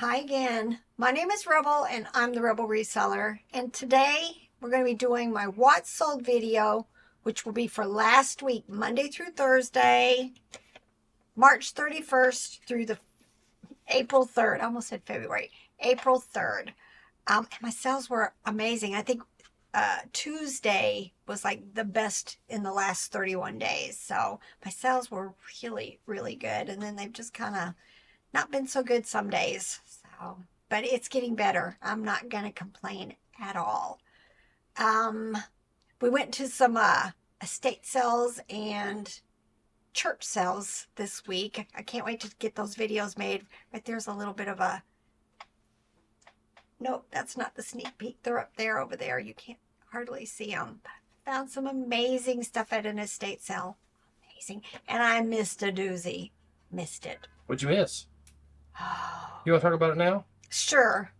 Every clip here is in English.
Hi again. My name is Rebel and I'm the Rebel Reseller. And today we're going to be doing my What Sold video, which will be for last week, Monday through Thursday, March 31st through the April 3rd. I almost said February, April 3rd. And my sales were amazing. I think Tuesday was like the best in the last 31 days. So my sales were really, really good. And then they've just kind of not been so good some days. So, but it's getting better. I'm not going to complain at all. We went to some estate sales and church sales this week. I can't wait to get those videos made. But there's a little bit of a, nope, that's not the sneak peek. They're up there over there. You can't hardly see them. Found some amazing stuff at an estate sale. Amazing. And I missed a doozy. Missed it. What'd you miss? You want to talk about it now? Sure.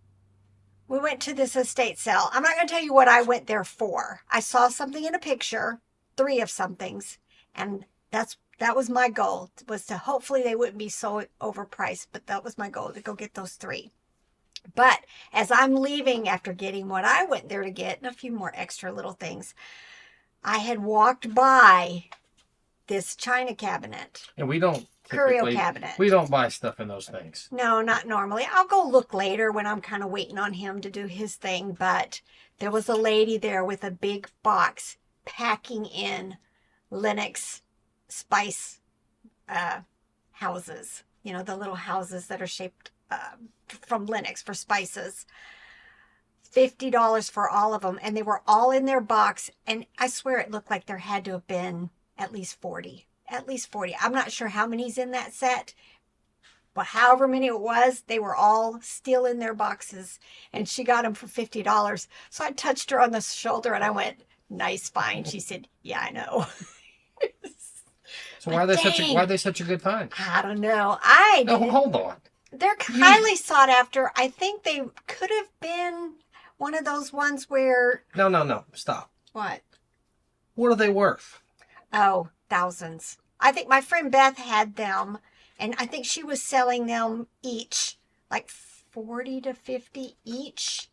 We went to this estate sale. I'm not going to tell you what I went there for. I saw something in a picture, 3 of somethings, and that was my goal, was to hopefully they wouldn't be so overpriced, but that was my goal, to go get those 3. But as I'm leaving after getting what I went there to get and a few more extra little things, I had walked by this china cabinet. And we don't Curio cabinet. We don't buy stuff in those things. No, not normally. I'll go look later when I'm kind of waiting on him to do his thing. But there was a lady there with a big box packing in Linux spice houses. You know, the little houses that are shaped from Linux for spices. $50 for all of them. And they were all in their box. And I swear it looked like there had to have been at least 40. At least 40. I'm not sure how many's in that set, but however many it was, they were all still in their boxes, and she got them for $50. So I touched her on the shoulder and I went, "Nice find." She said, "Yeah, I know." So why are they such a good find? I don't know. No, hold on. They're highly sought after. I think they could have been one of those ones where... No. Stop. What? What are they worth? Oh, thousands. I think my friend Beth had them, and I think she was selling them each like 40 to 50 each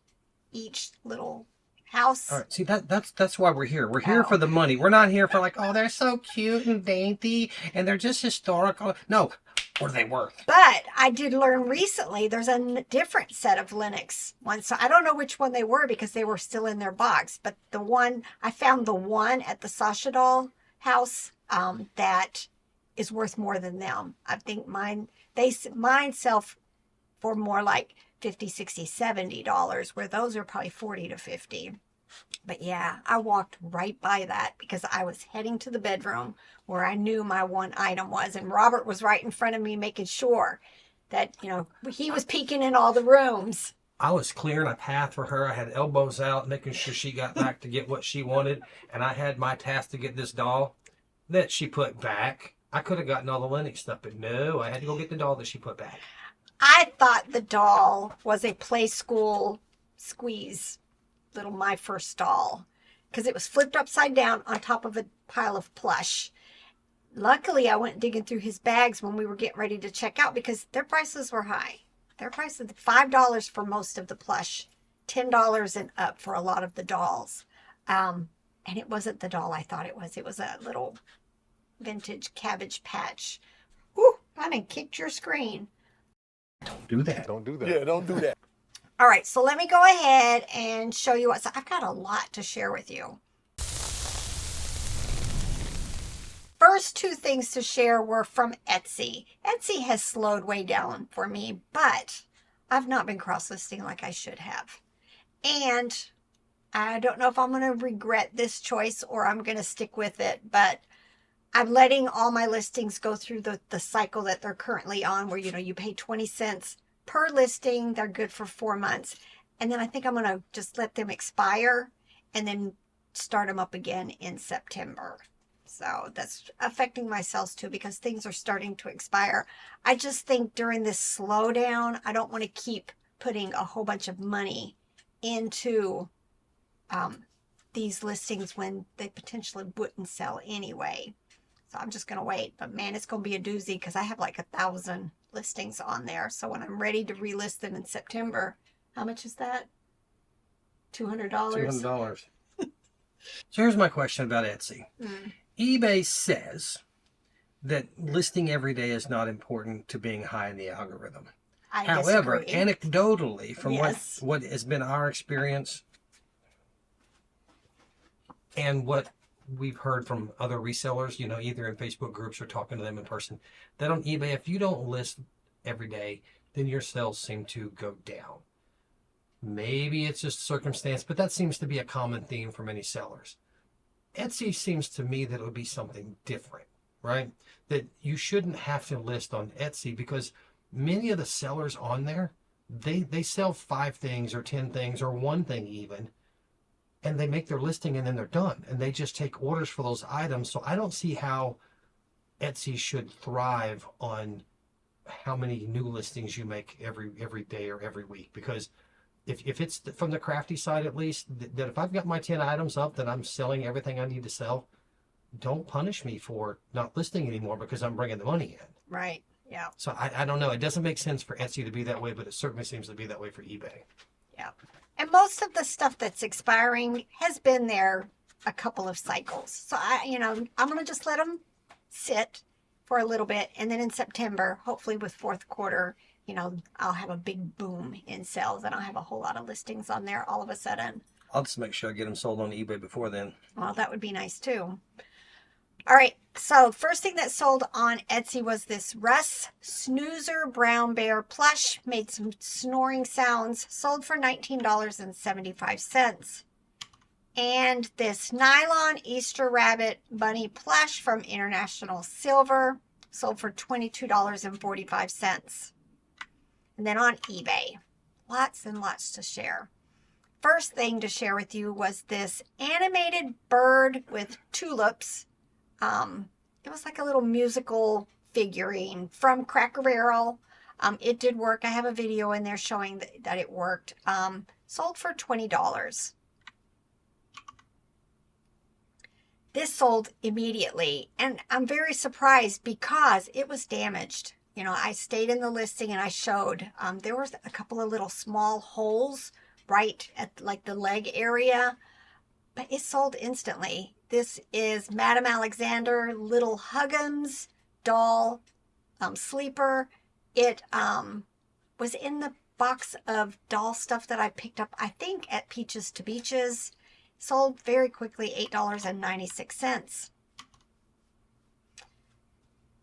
little house. All right. See, that's why we're here. We're here for the money. We're not here for like, oh, they're so cute and dainty and they're just historical. No. What are they worth? But I did learn recently there's a different set of Linux ones. So I don't know which one they were because they were still in their box. But I found the one at the Sasha Doll house that is worth more than them. I think mine sell for more like $50, $60, $70, where those are probably 40 to 50. But yeah, I walked right by that because I was heading to the bedroom where I knew my one item was, and Robert was right in front of me making sure that, you know, he was peeking in all the rooms. I was clearing a path for her. I had elbows out, making sure she got back to get what she wanted. And I had my task to get this doll that she put back. I could have gotten all the Linux stuff, but no, I had to go get the doll that she put back. I thought the doll was a Play School squeeze, little My First doll, because it was flipped upside down on top of a pile of plush. Luckily, I went digging through his bags when we were getting ready to check out because their prices were high. Their prices, $5 for most of the plush, $10 and up for a lot of the dolls. And it wasn't the doll I thought it was. It was a little vintage Cabbage Patch. Whew, I done kicked your screen. Don't do that. Don't do that. Yeah, don't do that. All right, so let me go ahead and show you what. So I've got a lot to share with you. First 2 things to share were from Etsy. Etsy has slowed way down for me, but I've not been cross-listing like I should have. And I don't know if I'm going to regret this choice or I'm going to stick with it, but I'm letting all my listings go through the cycle that they're currently on, where, you know, you pay 20 cents per listing. They're good for 4 months. And then I think I'm going to just let them expire and then start them up again in September. So that's affecting my sales too because things are starting to expire. I just think during this slowdown, I don't want to keep putting a whole bunch of money into these listings when they potentially wouldn't sell anyway. So So I'm just going to wait. But man, it's going to be a doozy because I have like 1,000 listings on there. So when I'm ready to relist them in September, how much is that? $200? $200. So here's my question about Etsy. eBay says that listing every day is not important to being high in the algorithm. However, disagree. anecdotally, from Yes. what has been our experience and what we've heard from other resellers, you know, either in Facebook groups or talking to them in person, that on eBay, if you don't list every day, then your sales seem to go down. Maybe it's just circumstance, but that seems to be a common theme for many sellers. Etsy seems to me that it would be something different, right? That you shouldn't have to list on Etsy because many of the sellers on there, they sell 5 things or 10 things or 1 thing even, and they make their listing and then they're done. And they just take orders for those items. So I don't see how Etsy should thrive on how many new listings you make every day or every week. Because if it's from the crafty side, at least, that if I've got my 10 items up, that I'm selling everything I need to sell, don't punish me for not listing anymore because I'm bringing the money in. Right. Yeah. So I don't know. It doesn't make sense for Etsy to be that way, but it certainly seems to be that way for eBay. Yeah. And most of the stuff that's expiring has been there a couple of cycles. So I'm going to just let them sit for a little bit. And then in September, hopefully with fourth quarter, I'll have a big boom in sales and I'll have a whole lot of listings on there all of a sudden. I'll just make sure I get them sold on eBay before then. Well, that would be nice too. All right. So first thing that sold on Etsy was this Russ Snoozer Brown Bear plush. Made some snoring sounds. Sold for $19.75. And this nylon Easter Rabbit Bunny plush from International Silver. Sold for $22.45. And then on eBay, lots and lots to share. First thing to share with you was this animated bird with tulips. It was like a little musical figurine from Cracker Barrel. It did work. I have a video in there showing that it worked. Sold for $20. This sold immediately, and I'm very surprised because it was damaged. I stayed in the listing and I showed there was a couple of little small holes right at like the leg area, but it sold instantly. This is Madame Alexander Little Huggins doll sleeper. It was in the box of doll stuff that I picked up, I think, at Peaches to Beaches. Sold very quickly, $8.96.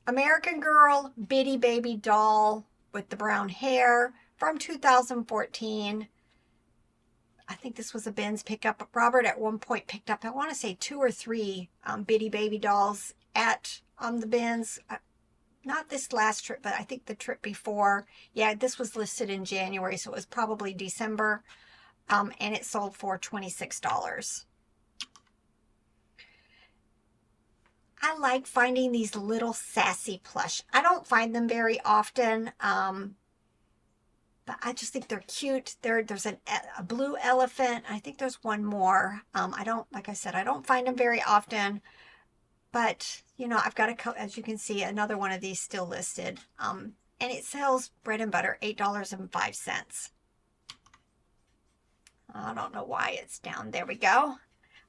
American Girl Bitty Baby doll with the brown hair from 2014. I think this was a Ben's pickup. Robert at one point picked up, I want to say 2 or 3 Bitty Baby dolls at the Ben's. Not this last trip, but I think the trip before. Yeah, this was listed in January, so it was probably December. And it sold for $26. I like finding these little sassy plush. I don't find them very often, but I just think they're cute. There's a blue elephant. I think there's one more. Like I said, I don't find them very often, but I've got as you can see, another one of these still listed. And it sells bread and butter, $8.05. I don't know why it's down. There we go.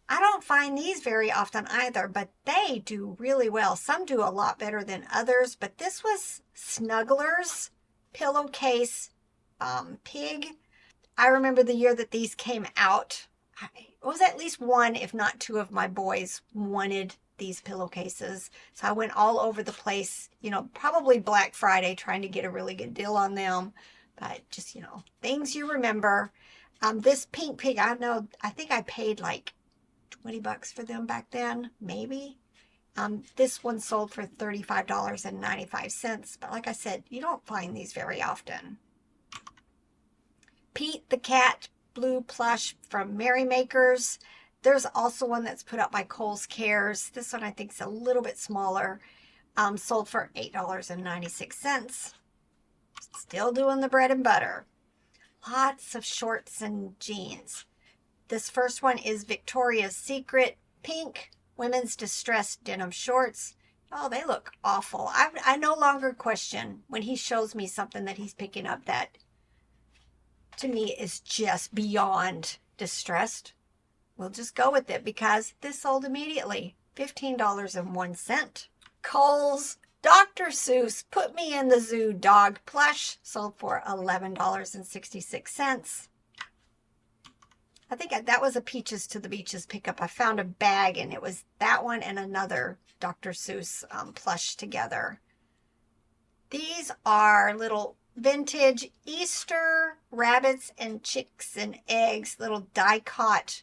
I don't find these very often either, but they do really well. Some do a lot better than others, but this was Snuggler's pillowcase pig. I remember the year that these came out. It was at least 1, if not 2 of my boys wanted these pillowcases. So I went all over the place, probably Black Friday trying to get a really good deal on them, but just, things you remember. This pink pig, I think I paid like $20 for them back then, maybe. This one sold for $35.95, but like I said, you don't find these very often. Pete the Cat blue plush from Merrymakers. There's also one that's put up by Kohl's Cares. This one I think is a little bit smaller. Sold for $8.96. Still doing the bread and butter. Lots of shorts and jeans. This first one is Victoria's Secret pink women's distressed denim shorts. Oh, they look awful. I no longer question when he shows me something that he's picking up that to me is just beyond distressed. We'll just go with it because this sold immediately. $15.01. Kohl's Dr. Seuss Put Me in the Zoo dog plush sold for $11.66. I think that was a Peaches to the Beaches pickup. I found a bag and it was that one and another Dr. Seuss plush together. These are little vintage Easter rabbits and chicks and eggs, little die-cut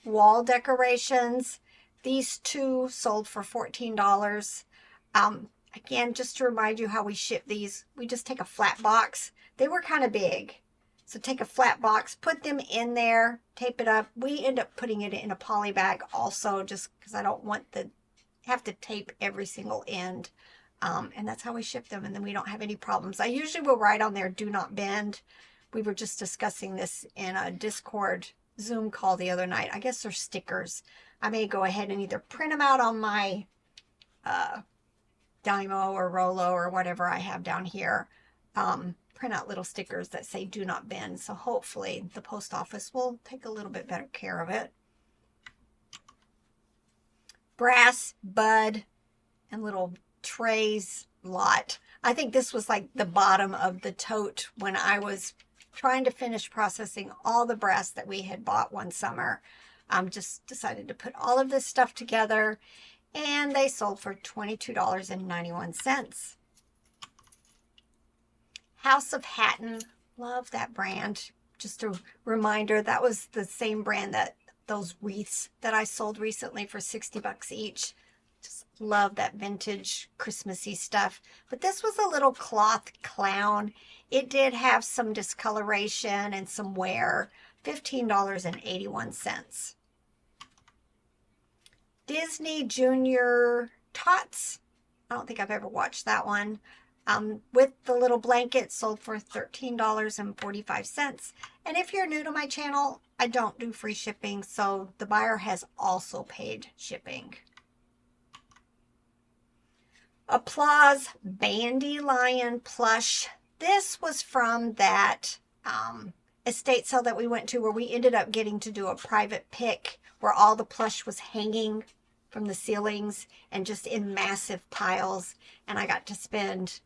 wall decorations. These two sold for $14. Again, just to remind you how we ship these, we just take a flat box. They were kind of big. So take a flat box, put them in there, tape it up. We end up putting it in a poly bag also just because I don't want have to tape every single end. And that's how we ship them, and then we don't have any problems. I usually will write on there, do not bend. We were just discussing this in a Discord Zoom call the other night. I guess they're stickers. I may go ahead and either print them out on my Dymo or Rolo or whatever I have down here. Print out little stickers that say do not bend. So hopefully the post office will take a little bit better care of it. Brass, bud, and little trays lot. I think this was like the bottom of the tote when I was trying to finish processing all the brass that we had bought one summer. Just decided to put all of this stuff together, and they sold for $22.91. House of Hatton, love that brand. Just a reminder, that was the same brand that those wreaths that I sold recently for $60 each. Just love that vintage Christmassy stuff. But this was a little cloth clown. It did have some discoloration and some wear. $15.81. Disney Junior Tots. I don't think I've ever watched that one. With the little blanket, sold for $13.45. And if you're new to my channel, I don't do free shipping, so the buyer has also paid shipping. Applause Bandy Lion plush. This was from that estate sale that we went to where we ended up getting to do a private pick where all the plush was hanging from the ceilings and just in massive piles. And I got to spend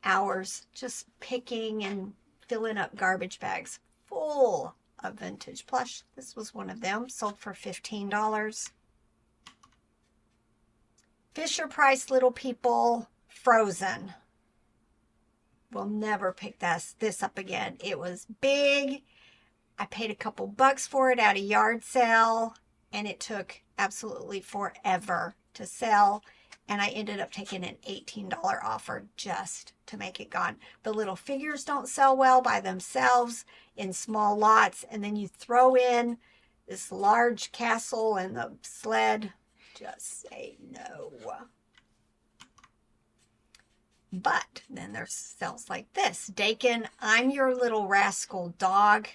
hours just picking and filling up garbage bags full of vintage plush. This was one of them, sold for $15. Fisher Price Little People Frozen. We'll never pick this up again. It was big. I paid a couple bucks for it at a yard sale, and it took absolutely forever to sell. And I ended up taking an $18 offer just to make it gone. The little figures don't sell well by themselves in small lots. And then you throw in this large castle and the sled. Just say no. But then there's sales like this. Dakin, I'm Your Little Rascal Dog.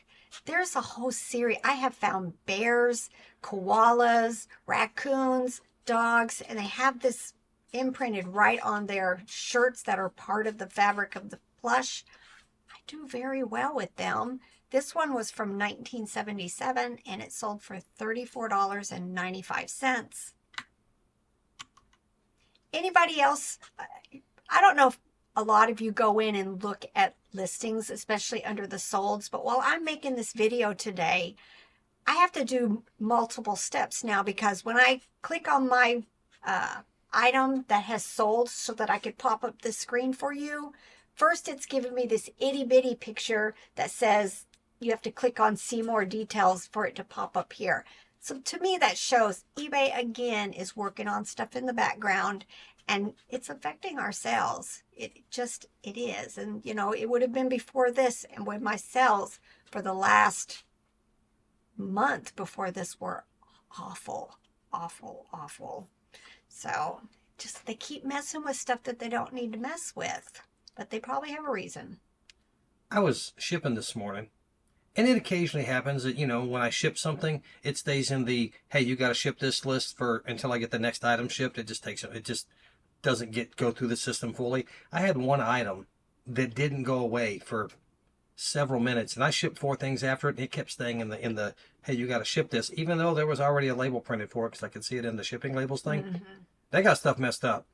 There's a whole series. I have found bears, koalas, raccoons, dogs, and they have this imprinted right on their shirts that are part of the fabric of the plush. I do very well with them. This one was from 1977 and it sold for $34.95. Anybody else? I don't know if a lot of you go in and look at listings, especially under the solds, but while I'm making this video today, I have to do multiple steps now because when I click on my item that has sold so that I could pop up the screen for you, first it's giving me this itty bitty picture that says you have to click on see more details for it to pop up here. So to me that shows eBay again is working on stuff in the background and it's affecting our sales. It is. And you know, it would have been before this, and with my sales for the last month before this were awful. So just they keep messing with stuff that they don't need to mess with, but they probably have a reason. I was shipping this morning And it occasionally happens that, when I ship something, it stays in the, hey, you got to ship this list for until I get the next item shipped. It just doesn't go through the system fully. I had one item that didn't go away for several minutes, and I shipped 4 things after it, and it kept staying in the hey, you got to ship this, even though there was already a label printed for it because I could see it in the shipping labels thing. Mm-hmm. They got stuff messed up.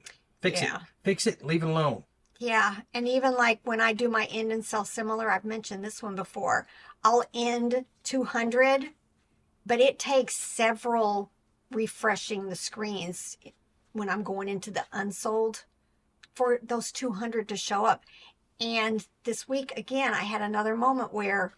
Yeah. Fix it, leave it alone. Yeah, and even like when I do my end and sell similar, I've mentioned this one before. I'll end 200, but it takes several refreshing the screens when I'm going into the unsold for those 200 to show up. And this week, again, I had another moment where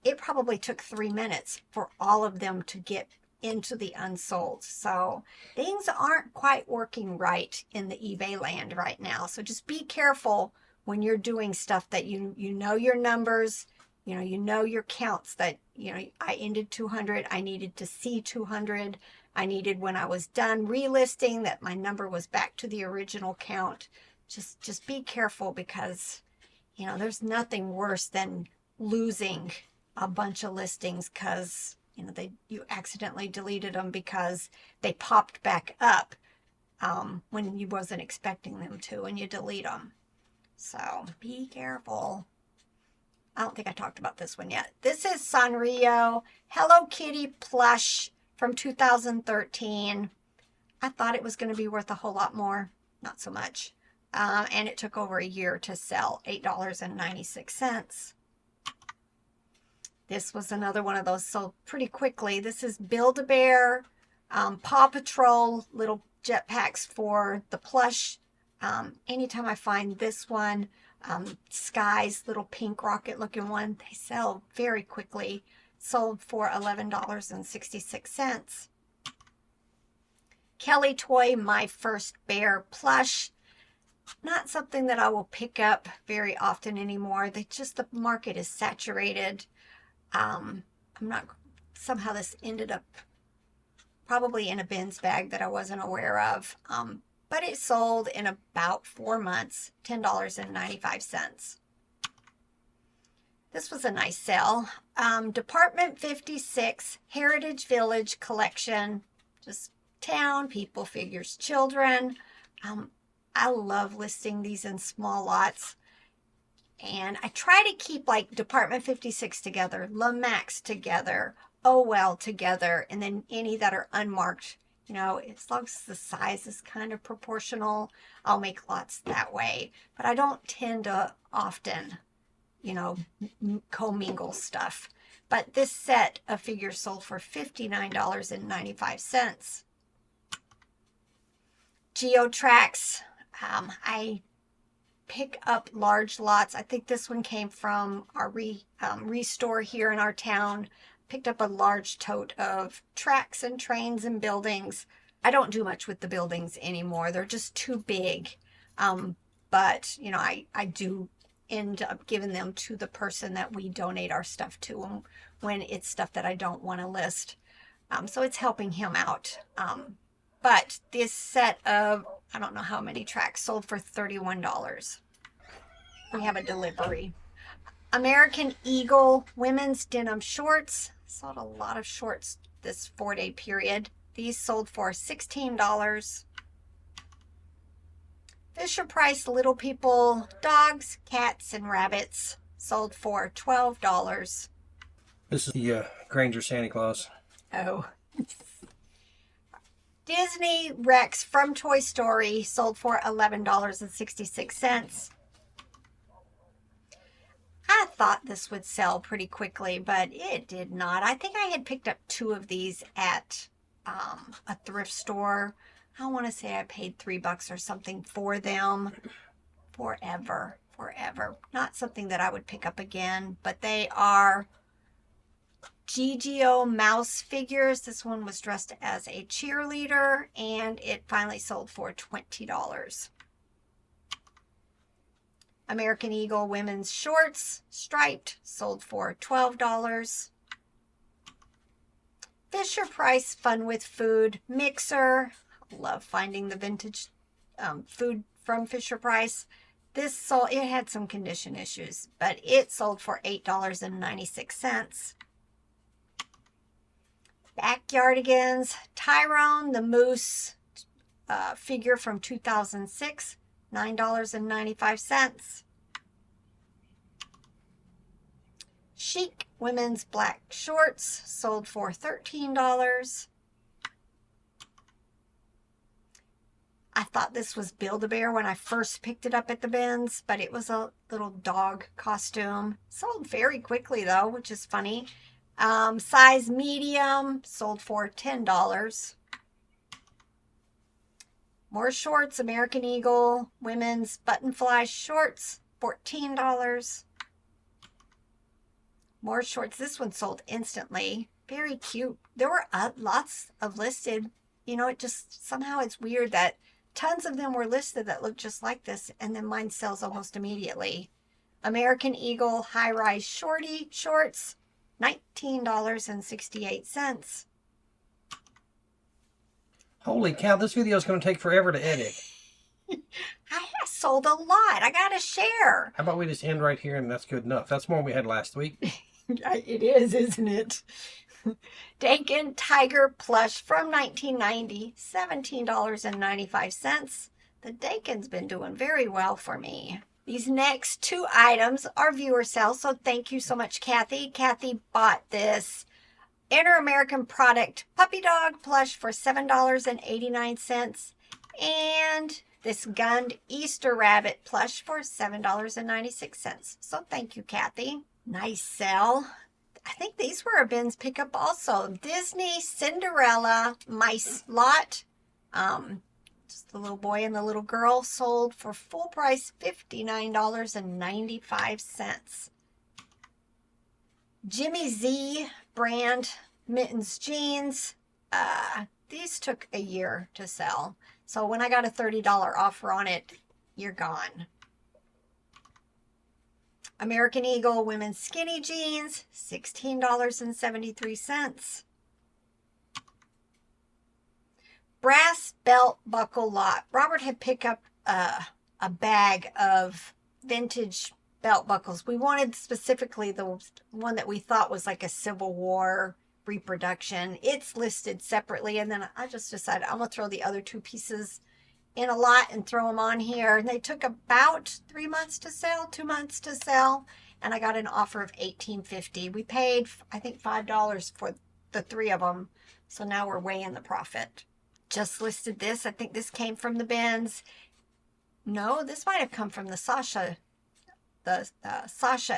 it probably took 3 minutes for all of them to get into the unsold. So things aren't quite working right in the eBay land right now. So just be careful when you're doing stuff that you know your numbers, you know your counts that, I ended 200, I needed to see 200. I needed when I was done relisting that my number was back to the original count. Just be careful because, there's nothing worse than losing a bunch of listings because you accidentally deleted them because they popped back up when you wasn't expecting them to, and you delete them. So be careful. I don't think I talked about this one yet. This is Sanrio Hello Kitty plush from 2013. I thought it was going to be worth a whole lot more. Not so much. And it took over a year to sell, $8.96. This was another one of those sold pretty quickly. This is Build-A-Bear, Paw Patrol, little jetpacks for the plush. Anytime I find this one, Sky's little pink rocket looking one, they sell very quickly. Sold for $11.66. Kelly Toy, My First Bear plush. Not something that I will pick up very often anymore. The market is saturated. Somehow this ended up probably in a bins bag that I wasn't aware of. But it sold in about 4 months, $10.95. This was a nice sale. Department 56, Heritage Village Collection. Just town, people, figures, children. I love listing these in small lots. And I try to keep like Department 56 together, Lamax together, Oh Well together, and then any that are unmarked. As long as the size is kind of proportional, I'll make lots that way. But I don't tend to often, commingle stuff. But this set of figures sold for $59.95. GeoTrax. I pick up large lots. I think this one came from our restore here in our town. Picked up a large tote of tracks and trains and buildings. I don't do much with the buildings anymore. They're just too big. But, I do end up giving them to the person that we donate our stuff to when it's stuff that I don't want to list. So it's helping him out. But this set of, I don't know how many tracks, sold for $31. We have a delivery. American Eagle women's denim shorts. Sold a lot of shorts this 4-day period. These sold for $16. Fisher Price Little People dogs, cats, and rabbits sold for $12. This is the Granger Santa Claus. Oh. Disney Rex from Toy Story sold for $11.66. I thought this would sell pretty quickly, but it did not. I think I had picked up 2 of these at a thrift store. I want to say I paid $3 or something for them. Forever. Not something that I would pick up again, but they are GGO mouse figures. This one was dressed as a cheerleader, and it finally sold for $20. American Eagle women's shorts, striped, sold for $12. Fisher Price Fun with Food mixer. Love finding the vintage food from Fisher Price. This sold, it had some condition issues, but it sold for $8.96. Backyardigans, Tyrone the Moose figure from 2006, $9.95. Chic women's black shorts sold for $13. I thought this was Build-A-Bear when I first picked it up at the bins, but it was a little dog costume. Sold very quickly though, which is funny. Size medium, sold for $10. More shorts, American Eagle, women's button fly shorts, $14. More shorts. This one sold instantly. Very cute. There were lots of listed. You know, it just, somehow it's weird that tons of them were listed that look just like this, and then mine sells almost immediately. American Eagle high-rise shorty shorts, $19.68. Holy cow, this video is going to take forever to edit. I have sold a lot. I got to share. How about we just end right here and that's good enough? That's more than we had last week. It is, isn't it? Dakin Tiger Plush from 1990, $17.95. The Dakin's been doing very well for me. These next two items are viewer sales, so thank you so much, Kathy. Kathy bought this Inter-American Product Puppy Dog Plush for $7.89 and this Gund Easter Rabbit Plush for $7.96. So thank you, Kathy. Nice sell. I think these were a bins pickup also. Disney Cinderella Mice Lot. Just the little boy and the little girl sold for full price $59.95. Jimmy Z brand mittens jeans. These took a year to sell. So when I got a $30 offer on it, you're gone. American Eagle women's skinny jeans, $16.73. Brass belt buckle lot. Robert had picked up a bag of vintage belt buckles. We wanted specifically the one that we thought was like a Civil War reproduction. It's listed separately, and then I just decided I'm gonna throw the other two pieces in a lot and throw them on here. And they took about 3 months to sell, 2 months to sell, and I got an offer of $18.50. We paid, I think, $5 for the three of them, so now we're way in the profit. Just listed this. I think this came from the bins. No, this might have come from the Sasha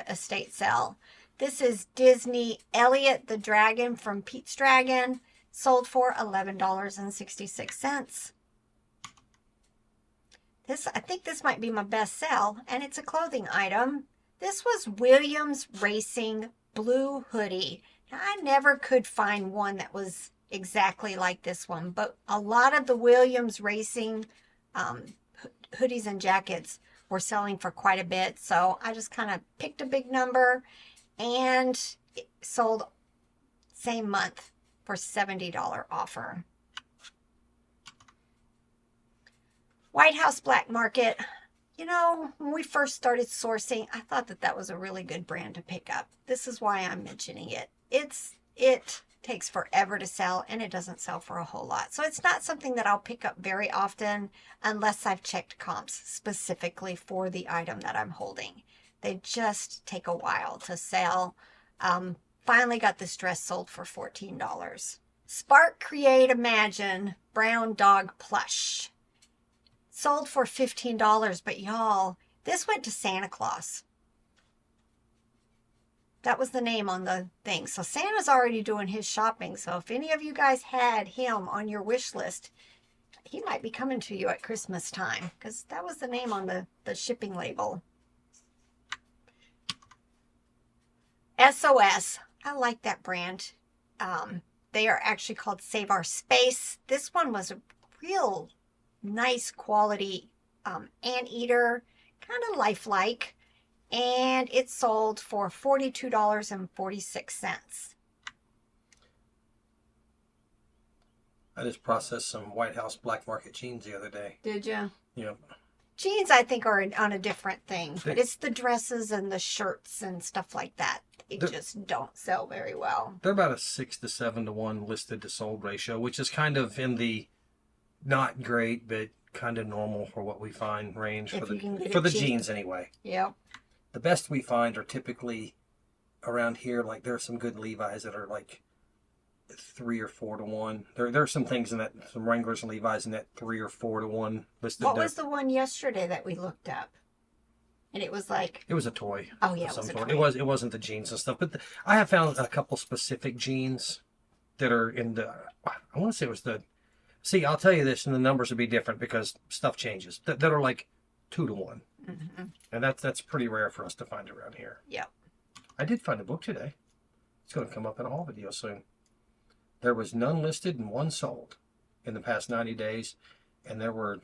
estate sale. This is Disney Elliot the Dragon from Pete's Dragon, sold for $11.66. I think this might be my best sell, and it's a clothing item. This was Williams Racing blue hoodie. Now, I never could find one that was exactly like this one, but a lot of the Williams Racing hoodies and jackets were selling for quite a bit, so I just kind of picked a big number and it sold same month for $70 offer. White House Black Market. You know, when we first started sourcing, I thought that was a really good brand to pick up. This is why I'm mentioning it. It takes forever to sell, and it doesn't sell for a whole lot. So it's not something that I'll pick up very often unless I've checked comps specifically for the item that I'm holding. They just take a while to sell. Finally got this dress sold for $14. Spark Create Imagine Brown Dog Plush. Sold for $15, but y'all, this went to Santa Claus. That was the name on the thing. So Santa's already doing his shopping. So if any of you guys had him on your wish list, he might be coming to you at Christmas time, because that was the name on the shipping label. SOS. I like that brand. They are actually called Save Our Space. This one was a real nice quality anteater, kind of lifelike, and it sold for $42.46. I just processed some White House Black Market jeans the other day. Did you? Yep. Jeans, I think, are on a different thing, but it's the dresses and the shirts and stuff like that. They just don't sell very well. They're about a 6 to 7 to 1 listed to sold ratio, which is kind of in the not great, but kind of normal for what we find range If for you can get the it cheap. jeans anyway. Yep. The best we find are typically around here. Like there are some good Levi's that are like 3 or 4 to 1. There are some things in that, some Wranglers and Levi's in that 3 or 4 to 1 listed. What was the one yesterday that we looked up? And it was like, it was a toy. oh yeah, of some it was a sort. toy. It wasn't the jeans and stuff, but I have found a couple specific jeans that are in the. I want to say it was the. See, I'll tell you this, and the numbers would be different because stuff changes. That are like 2 to 1, and that's pretty rare for us to find around here. Yep. I did find a book today. It's going to come up in a haul video soon. There was none listed and 1 sold in the past 90 days, and there were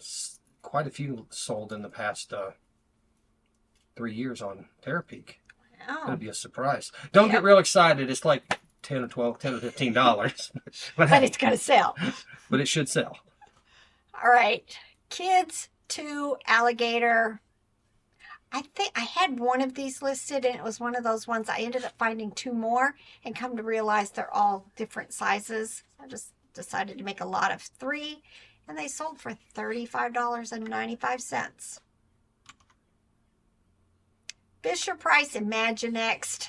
quite a few sold in the past 3 years on Terapeak. Oh. It'll be a surprise. Don't get real excited. It's like $10 or $15, but it's gonna sell. But it should sell. All right, kids to alligator. I think I had one of these listed, and it was one of those ones I ended up finding 2 more, and come to realize they're all different sizes. I just decided to make a lot of 3, and they sold for $35.95. Fisher Price Imaginext.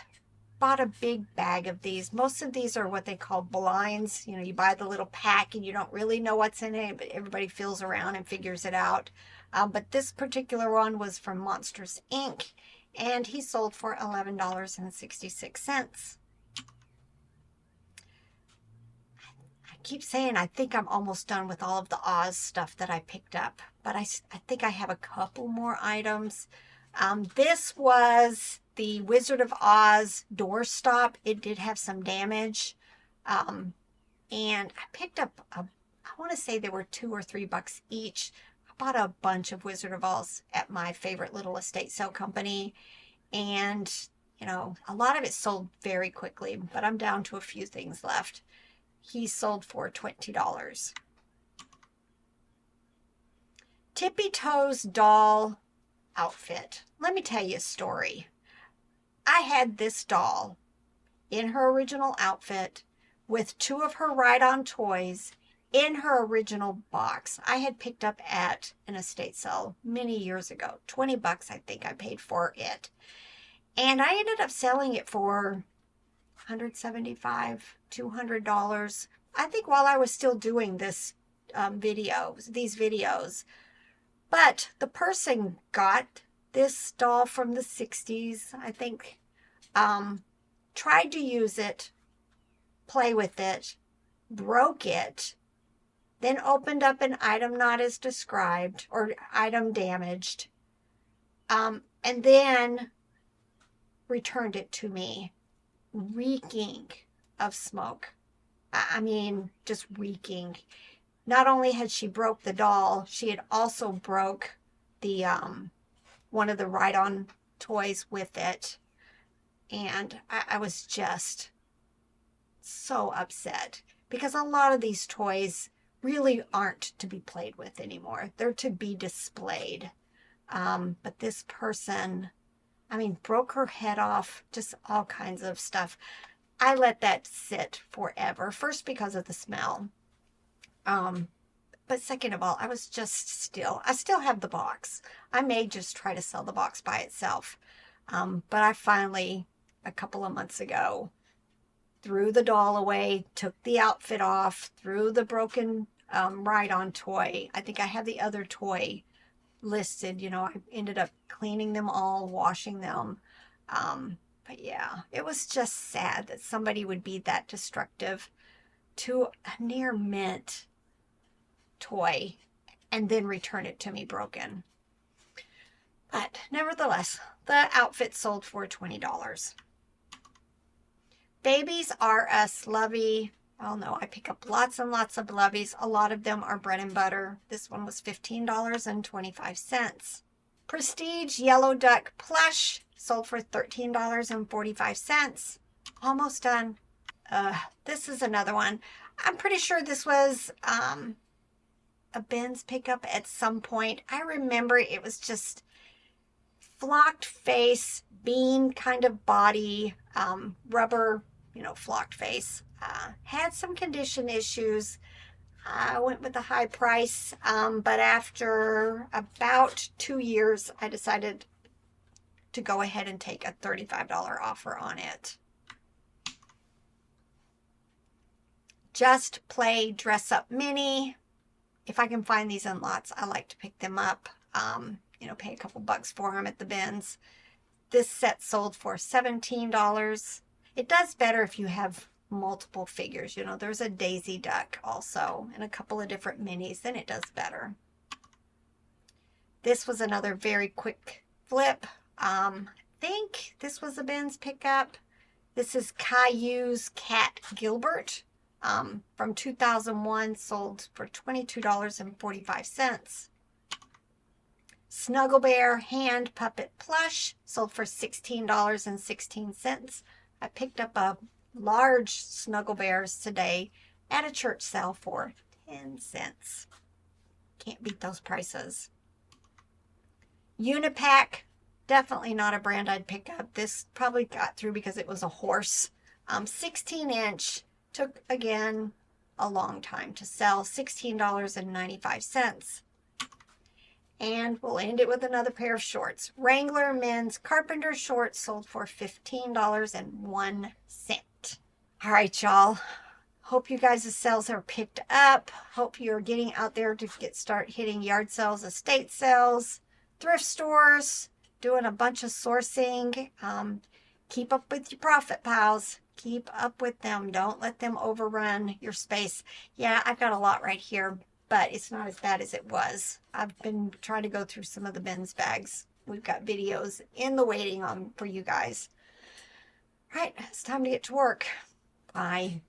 Bought a big bag of these. Most of these are what they call blinds. You know, you buy the little pack and you don't really know what's in it, but everybody feels around and figures it out. But this particular one was from Monsters Inc. and he sold for $11.66. I keep saying I think I'm almost done with all of the Oz stuff that I picked up, but I think I have a couple more items. This was the Wizard of Oz doorstop. It did have some damage. And I picked up, I want to say they were $2 or $3 each. I bought a bunch of Wizard of Oz at my favorite little estate sale company. And, you know, a lot of it sold very quickly, but I'm down to a few things left. He sold for $20. Tippy Toes doll outfit. Let me tell you a story. I had this doll in her original outfit with 2 of her ride-on toys in her original box. I had picked up at an estate sale many years ago. $20 I think I paid for it. And I ended up selling it for $175, $200. I think while I was still doing these videos. But the person got this doll from the 60s, I think, tried to use it, play with it, broke it, then opened up an item not as described or item damaged, and then returned it to me, reeking of smoke. I mean, just reeking. Not only had she broke the doll, she had also broke the one of the ride-on toys with it. And I was just so upset because a lot of these toys really aren't to be played with anymore. They're to be displayed. But this person, I mean, broke her head off, just all kinds of stuff. I let that sit forever. First, because of the smell. But second of all, I still have the box. I may just try to sell the box by itself. But I finally, a couple of months ago, threw the doll away, took the outfit off, threw the broken ride-on toy. I think I had the other toy listed. You know, I ended up cleaning them all, washing them. But yeah, it was just sad that somebody would be that destructive to a near mint toy and then return it to me broken. But nevertheless, the outfit sold for $20. Babies R Us Lovey. Oh no, I pick up lots and lots of Loveys. A lot of them are bread and butter. This one was $15.25. Prestige Yellow Duck Plush sold for $13.45. Almost done. This is another one. I'm pretty sure this was a bins pickup at some point. I remember it was just flocked face, bean kind of body, rubber, flocked face. Had some condition issues. I went with a high price, but after about 2 years, I decided to go ahead and take a $35 offer on it. Just Play Dress Up Mini. If I can find these in lots, I like to pick them up. Pay a couple bucks for them at the bins. This set sold for $17. It does better if you have multiple figures. There's a Daisy Duck also and a couple of different minis, then it does better. This was another very quick flip. I think this was a bins pickup. This is Caillou's Cat Gilbert from 2001, sold for $22.45. Snuggle Bear Hand Puppet Plush sold for $16.16. I picked up a large Snuggle Bears today at a church sale for 10 cents. Can't beat those prices. Unipack, definitely not a brand I'd pick up. This probably got through because it was a horse. 16-inch, took again a long time to sell, $16.95. And we'll end it with another pair of shorts. Wrangler men's carpenter shorts sold for $15.01. All right, y'all. Hope you guys' sales are picked up. Hope you're getting out there to start hitting yard sales, estate sales, thrift stores, doing a bunch of sourcing. Keep up with your profit pals. Keep up with them. Don't let them overrun your space. Yeah, I've got a lot right here, but it's not as bad as it was. I've been trying to go through some of the bins bags. We've got videos in the waiting on for you guys. All right, it's time to get to work. Bye.